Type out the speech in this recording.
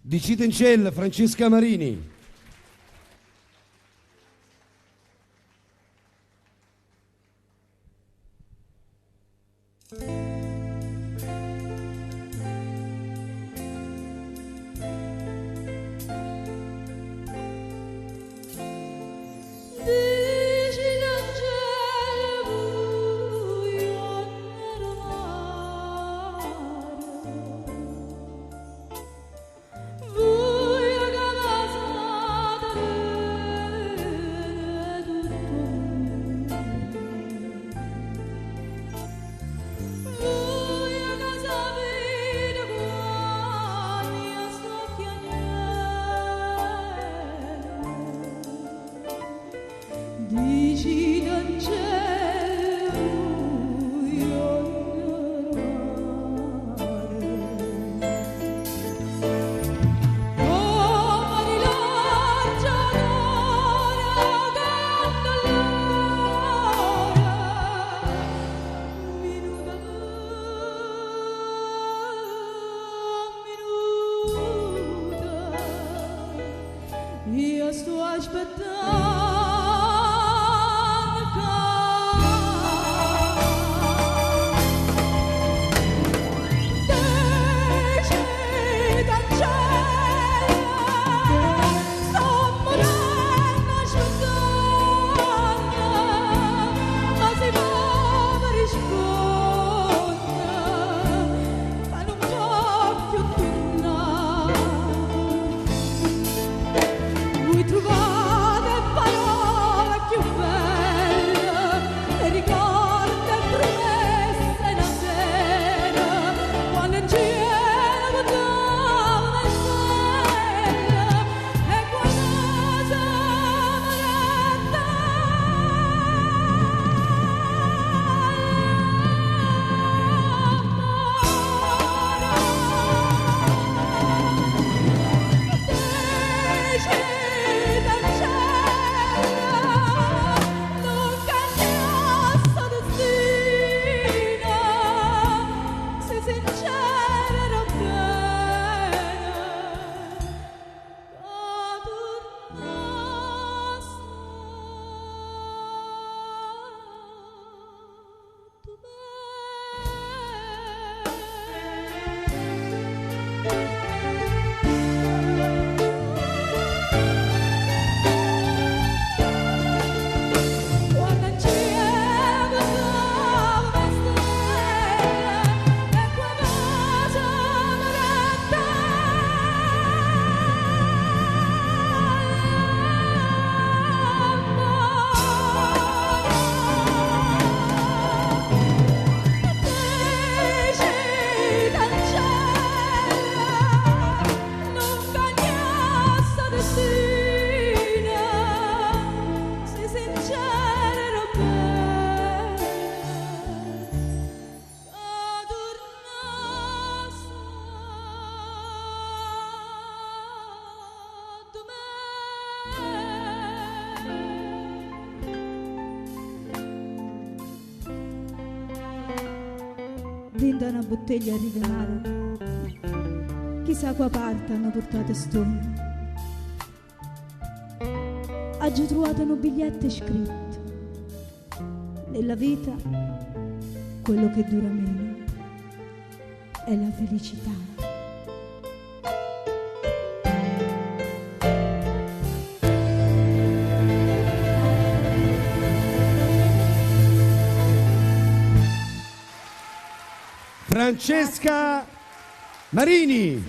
Di Citencel, Francesca Marini. Io sto aspettando trovate parole più belle e ricordi e promesse in attesa quando in cielo guardavo le stelle e quando siamo Vinta una bottiglia di denaro, chissà qua parte hanno portato stone. Oggi trovato un biglietto scritto: nella vita quello che dura meno è la felicità. Francesca Marini.